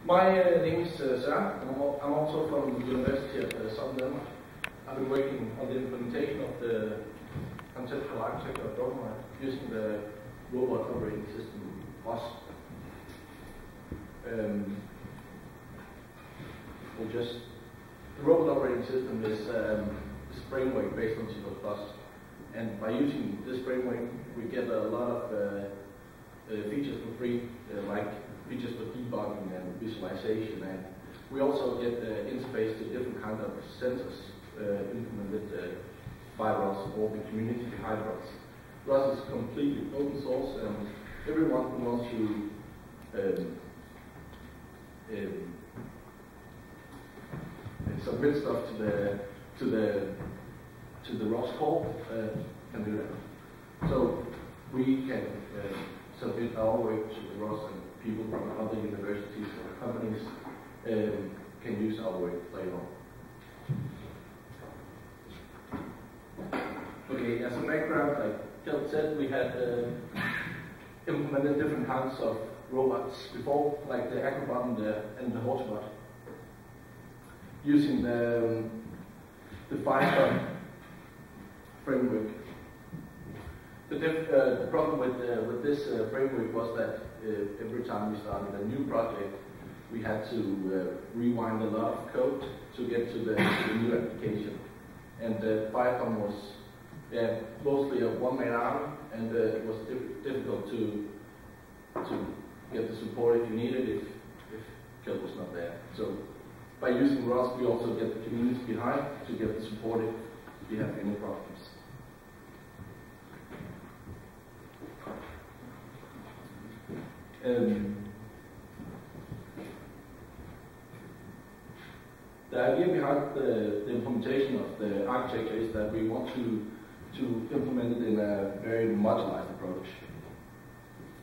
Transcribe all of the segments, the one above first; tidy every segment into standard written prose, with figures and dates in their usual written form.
My name is Søren, and I'm also from the University of Southern Denmark. I've been working on the implementation of the conceptual architecture of FroboMind using the robot operating system FOSS. The robot operating system is a framework based on C++, and by using this framework, we get a lot of features for free, like features for debugging and visualization, and we also get the interface to different kinds of sensors implemented by ROS or the community behind ROS. ROS is completely open source, and everyone who wants to submit stuff to the ROS core can do that. So we can submit our work to the ROS, and people from other universities or companies can use our work later on. Okay, as a background, like Kjeld said, we had implemented different kinds of robots before, like the Acrobot and the Horsebot, using the Python framework. The problem with this framework was that every time we started a new project, we had to rewind a lot of code to get to the new application. And Python was mostly a one-man army, and it was difficult to get the support if you needed it if Kjeld was not there. So by using ROS, we also get the community behind to get the support if you have any problems. The idea behind the implementation of the architecture is that we want to implement it in a very modularized approach.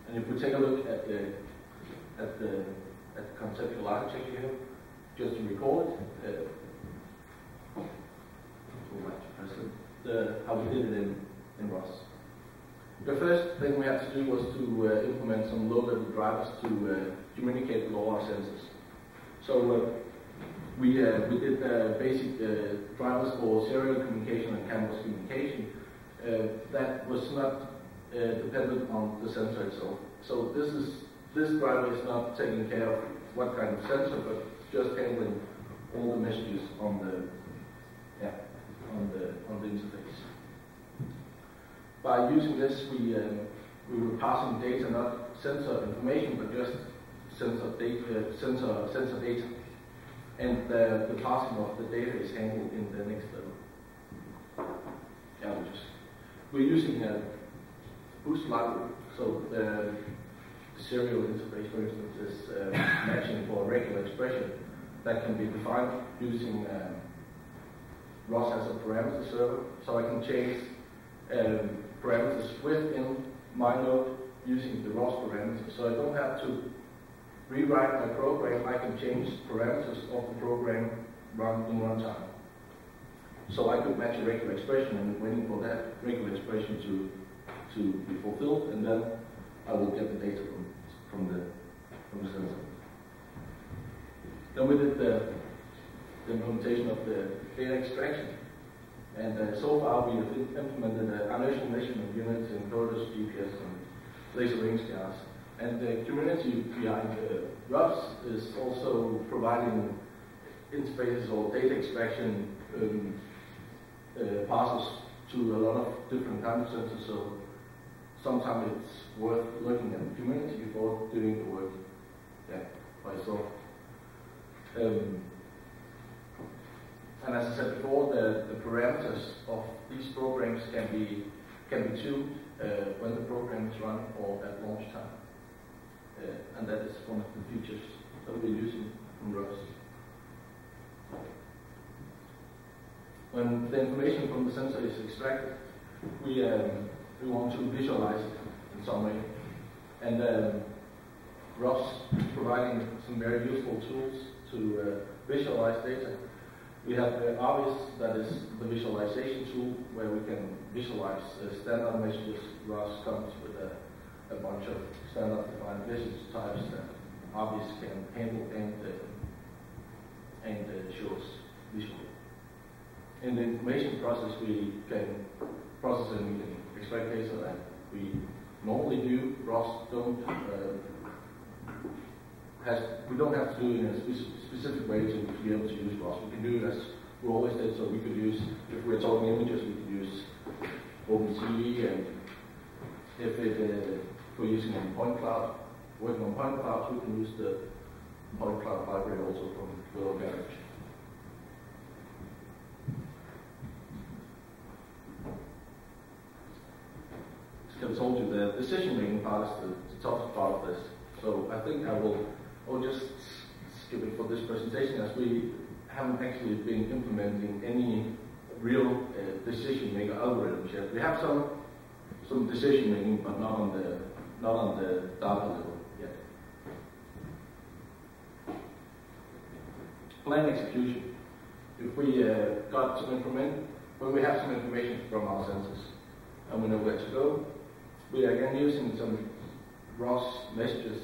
And if we take a look at the conceptual architecture here, just to recall it, how we did it in ROS. The first thing we had to do was to implement some low-level drivers to communicate with all our sensors. So we did basic drivers for serial communication and campus communication that was not dependent on the sensor itself. So this driver is not taking care of what kind of sensor, but just handling all the messages on the interface. By using this, we were passing data, not sensor information, but just sensor data. And the passing of the data is handled in the next level. Yeah, we're using a boost library. So the serial interface, for instance, is matching for a regular expression that can be defined using ROS as a parameter server. So I can change parameters within my node using the ROS parameters. So I don't have to rewrite my program. I can change parameters of the program run in runtime. So I could match a regular expression and waiting for that regular expression to be fulfilled, and then I will get the data from the sensor. Then we did the implementation of the data extraction. And so far we have implemented inertial measurement units, encoders, GPS, and laser range cards. And the community behind ROS is also providing interfaces or data extraction passes to a lot of different kinds of sensors. So sometimes it's worth looking at the community before doing the work by yourself. And as I said before, the parameters of these programs can be tuned when the program is running or at launch time. And that is one of the features that we're using from ROS. When the information from the sensor is extracted, we want to visualize it in some way. And ROS is providing some very useful tools to visualize data. We have Avis, that is the visualization tool, where we can visualize standard messages. ROS comes with a bunch of standard defined message types that Avis can handle and process, we can process and we can extract data that we normally do. ROS we don't have to do it in a specific way to be able to use ROS. We can do it as we always did, so we could use, if we're talking images, we could use OpenCV, and if we're using a point cloud, working on point clouds, we can use the point cloud library also from FroboMind. As I told you, the decision-making part is the toughest part of this. So I think I'll just skip it for this presentation, as we haven't actually been implementing any real decision-maker algorithms yet. We have some decision-making, but not on the data level yet. Plan execution. If we got some information, when we have some information from our sensors and we know where to go, we are again using some ROS messages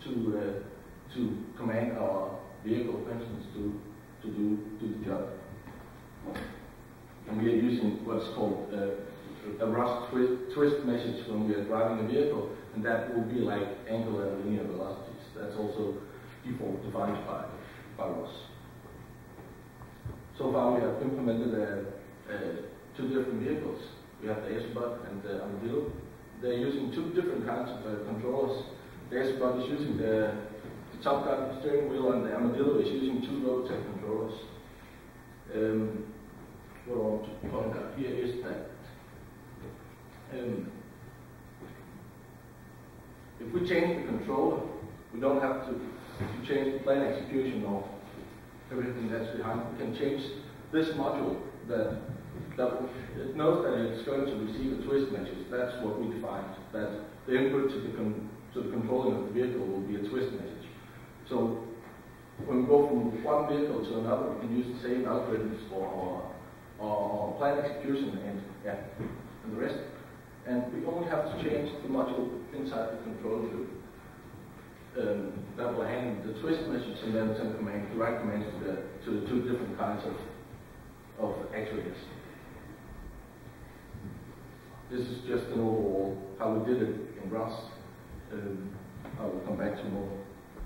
to command our vehicle, for instance, to do the job. And we are using what's called a ROS twist message when we are driving a vehicle, and that will be like angular and linear velocities. That's also default defined by ROS. So far we have implemented two different vehicles. We have the S-Bot and the Armadillo. They're using two different kinds of controllers. The S-Bot is using the top gun steering wheel, and the Armadillo is using two Robotech controllers. What I want to point out here is that if we change the controller, we don't have to change the plan execution or everything that's behind. We can change this module that it knows that it's going to receive a twist message. That's what we defined. That the input to the controlling of the vehicle will be a twist message. So when we go from one vehicle to another, we can use the same algorithms for our plan execution and the rest. And we only have to change the module inside the control loop. That will handle the twist message and then send the right commands to the two different kinds of actuators. This is just an overall how we did it in ROS. I will come back to more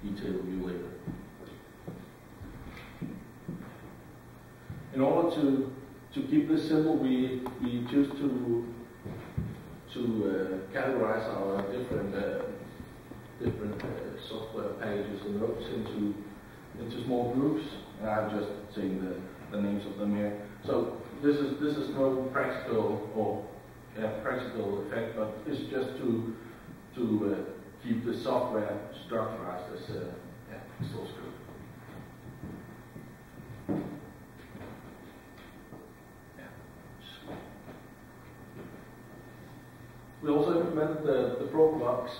detailed review later. In order to keep this simple, we choose to categorize our different software packages and nodes into small groups, and I'm just saying the names of them here. So this is no practical effect, but it's just to keep the software structurized as a source code. We also implemented the Frobobox.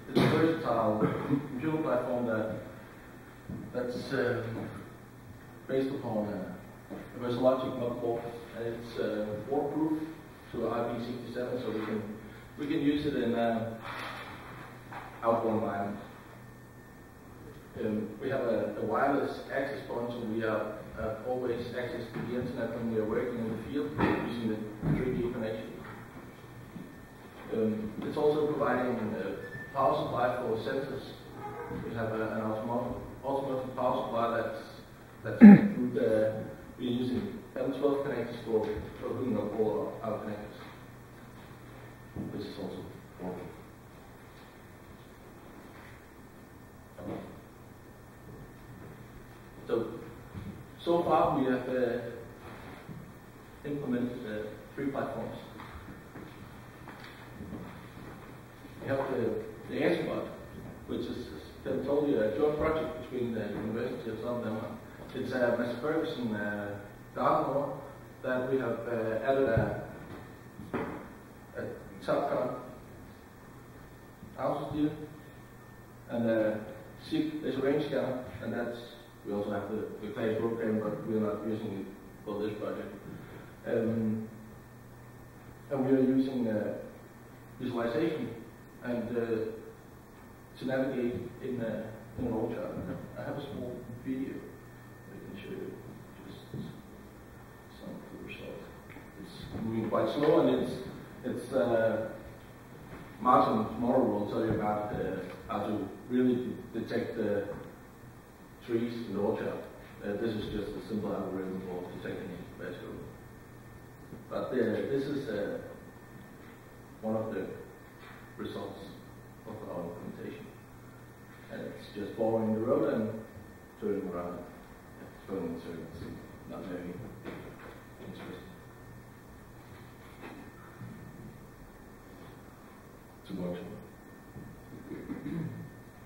It's a versatile computer platform that's based upon a VersaLogic motherboard. It's waterproof to IP67, so we can use it in outdoor environment. We have a wireless access point, so we have always access to the internet when we are working in the field using the 3D connection. It's also providing a power supply for sensors. We have an automotive power supply that's we're using M12 connectors for hooking up all our connectors, which is also working. So far we have implemented 3 platforms. We have the S-Bot, which is totally a joint project between the University of Southern Denmark. It's a M.Sc Dartmoor that we have added a Top Gun house deal and a CIGR range scanner, and we also have the class program, but we're not using it for this project. And we are using visualization and to navigate in an orchard. I have a small video I can show you. Just quite slow, and it's Martin tomorrow will tell you about how to really detect trees in the orchard. This is just a simple algorithm for detecting vegetable. But this is one of the results of our implementation. And it's just following the road and turning around. Going in circles. Not very interesting. Too much.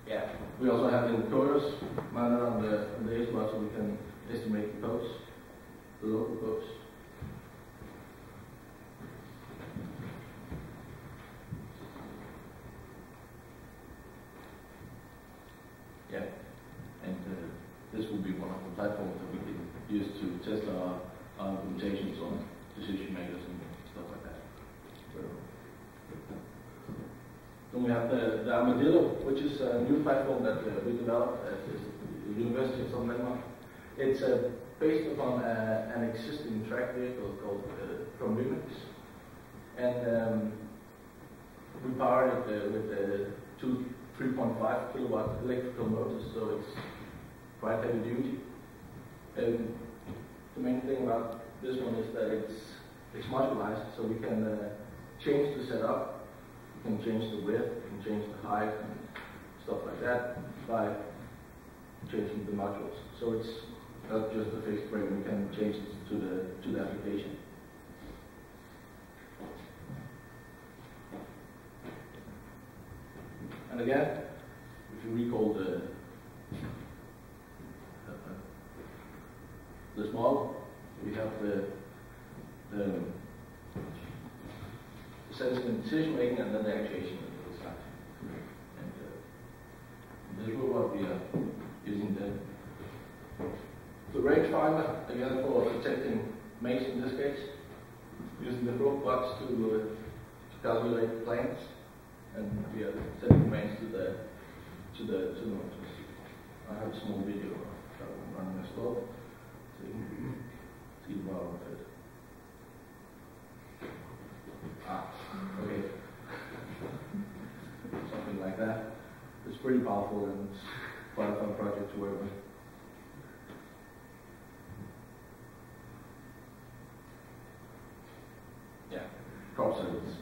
Yeah. We also have the encoders mounted on the A-spot, so we can estimate the posts, the local posts. Yeah. And this will be one of the platforms that we can use to test our implementations on decision makers and stuff like that. Then we have the Armadillo, which is a new platform that we developed at the University of Southern Denmark. It's based upon an existing track vehicle called FroboMind, and we powered it with two 3.5 kilowatt electrical motors, so it's quite heavy duty. The main thing about this one is that it's modularized, so we can change the setup. We can change the width, we can change the height and stuff like that by changing the modules. So it's not just a fixed frame, we can change it to the application. And again, if you recall this model, we have the sensing and decision making, and then the actuation on the other side. And this is what we are using the rangefinder, again for detecting maze in this case, using the Frobobox to calculate the planes, and we are sending commands to the motors. I have a small video that I'm running as well, so you can see more of it. Okay. Something like that. It's pretty powerful and it's quite a fun project to work with. Yeah, crop circles.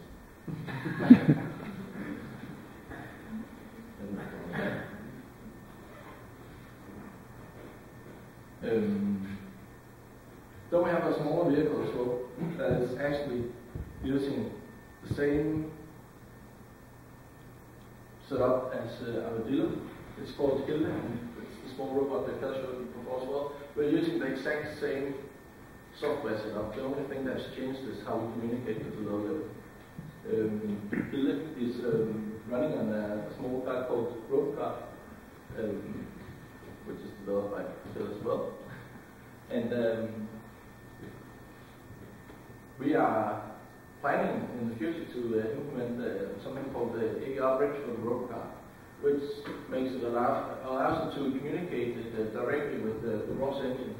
Then we have a smaller vehicle as well that is actually using the same setup as Armadillo. It's called Hilde. It's the small robot that I showed you before as well. We're using the exact same software setup. The only thing that's changed is how we communicate with the low level. Hilde is running on a small card called Frobobox, which is developed by Phil as well. And we are planning in the future to implement something called the CIGR bridge for the Frobobox, which makes it allows it to communicate directly with the ROS engine.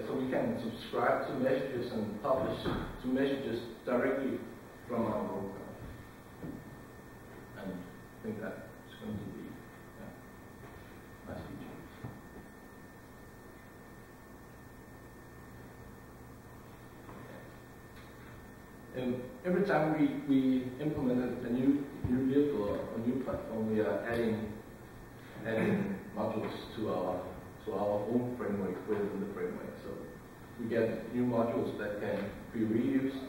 So we can subscribe to messages and publish to messages directly from our Frobobox. And I think that's going to be a nice feature. Every time we implement a new vehicle or a new platform, we are adding modules to our own framework within the framework. So we get new modules that can be reused.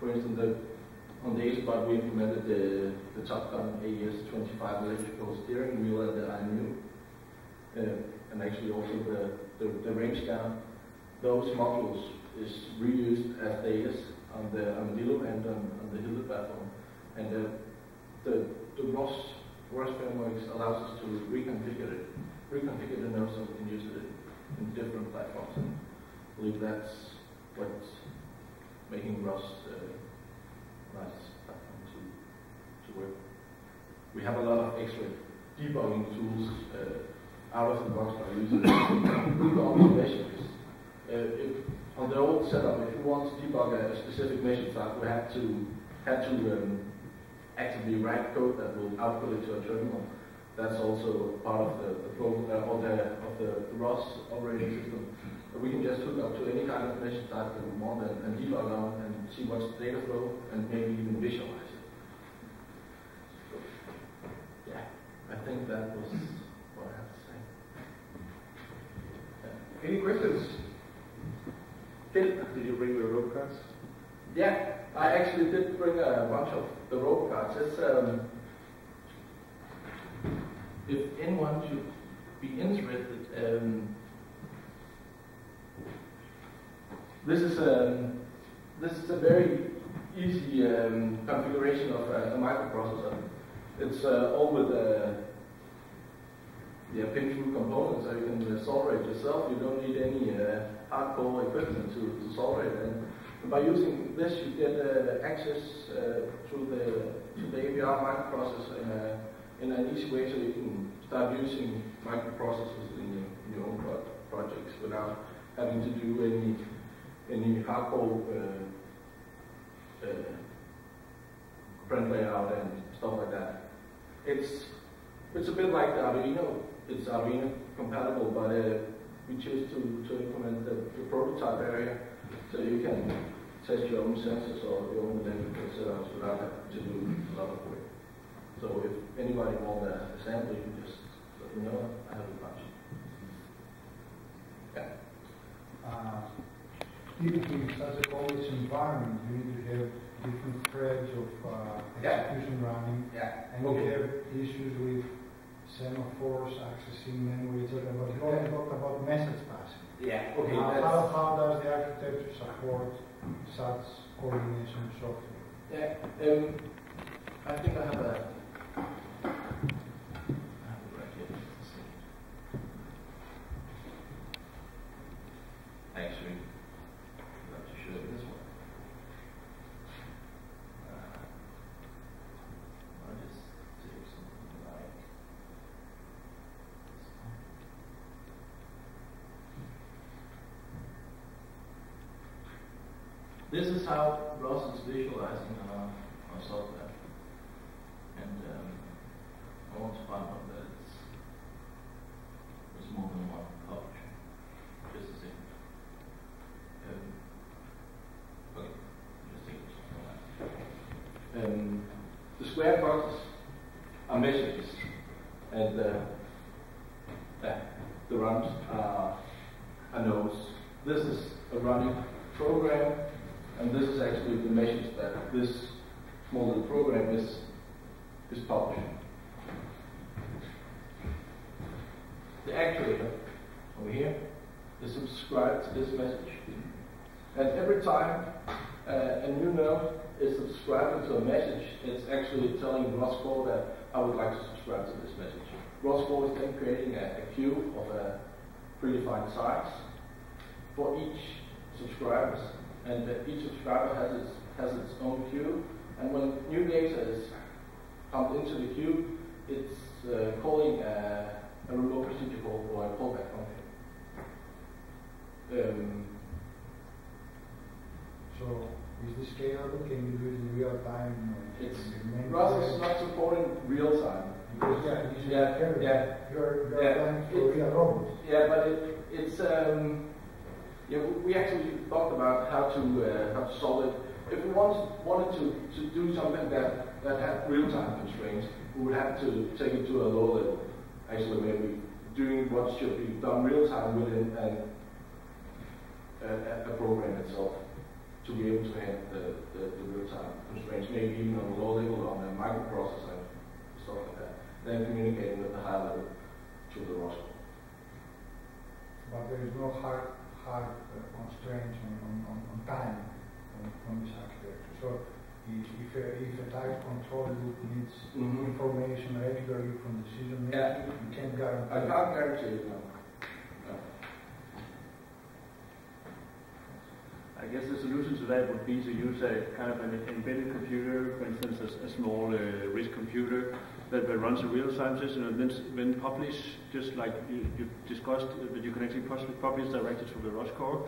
For instance, on the A-spot we implemented the Top Gun AES 25 electrical steering wheel and the IMU, and actually also the range scanner. Those modules is reused as they is on the Armadillo and on the Hilde platform. And the ROS frameworks allows us to reconfigure the nodes so we can use it in different platforms. And I believe that's what's making ROS a nice platform to work. We have a lot of extra debugging tools out of the box by using good observations. on the old setup, if you want to debug a specific message type, we had to actively write code that will output it to a terminal. That's also part of the ROS operating system. We can just hook up to any kind of message type that we want and debug on and see what's the data flow and maybe even visualize it. So, yeah, I think that was what I have to say. Yeah. Any questions? Did you bring your rope cards? Yeah, I actually did bring a bunch of the rope cards. It's if anyone should be interested, this is a very easy configuration of a microprocessor. It's all with pin-through components, so you can solder it yourself. You don't need any hardcore equipment to solder it. And by using this, you get access to the APR microprocessor in an easy way, so you can start using microprocessors in your own projects without having to do any hardcore print layout and stuff like that. It's a bit like the Arduino. It's Arduino compatible, but we choose to implement the prototype area, so you can test your own sensors or your own electrical setups without having to do a lot of work. So if anybody wants a sample, you can just let me know. I have a bunch. Yeah. Typically, in such a college environment, you need to have different threads of execution running, and you have issues with semaphores, accessing memory, etc. But you only talk about message passing. Yeah. Okay. How does the architecture support such coordination software? Yeah. I think I have a. Actually, I'd like to show you this one. I'll just take something like this. This is how ROS is visualizing our software. And I want to find out that it's more than one publisher. Just a second. Okay, just take this. The square boxes are messages, and the runs are nodes. This is a running program, and this is actually the message that this small little program is publishing. The actuator over here is subscribed to this message. And every time a new node is subscribing to a message, it's actually telling ROS4 that I would like to subscribe to this message. ROS4 is then creating a queue of a predefined size for each subscriber, and each subscriber has its own queue. And when new data is pumped into the queue, it's calling a remote procedure call or a callback function. So, is this scalable? Can you do it in real time? ROS is not supporting real time. Because you're applying for real robots. Yeah, but it's we actually thought about how to solve it. If we wanted to do something that had real time constraints, we would have to take it to a lower level. Actually, maybe doing what should be done real time within a program itself, to be able to handle the real-time constraints, maybe even on a low level on a microprocessor, stuff like that. Then communicating with the high level to the ROS. But there is no hard constraints on time on this architecture. So if a tight control loop needs information regularly from decision making, you can't guarantee. I can't guarantee it, no. I guess the solution to that would be to use a kind of an embedded computer, for instance, a small RISC computer that runs a real-time system, and then publish, just like you discussed, that you can actually publish directly to the ROS core,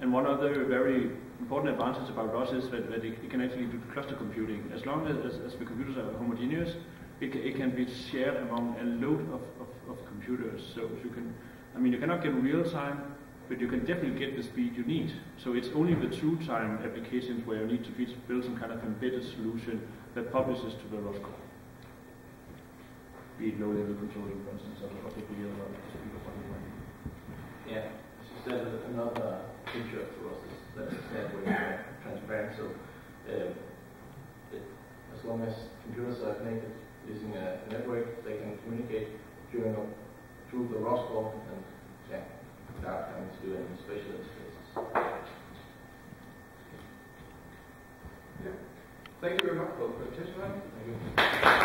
And one other very important advantage about ROS is that it can actually do cluster computing. As long as the computers are homogeneous, it can be shared among a load of computers. So you can, you cannot get real time, but you can definitely get the speed you need. So it's only the true time applications where you need to build some kind of embedded solution that publishes to the ROS core. Be it low-level controlling, for instance, of the video or yeah, as you said, another feature of ROS is that it's network transparent. So as long as computers are connected using a network, they can communicate through the ROS core, and without having to do any special interfaces. Yeah. Thank you very much for the presentation. Thank you.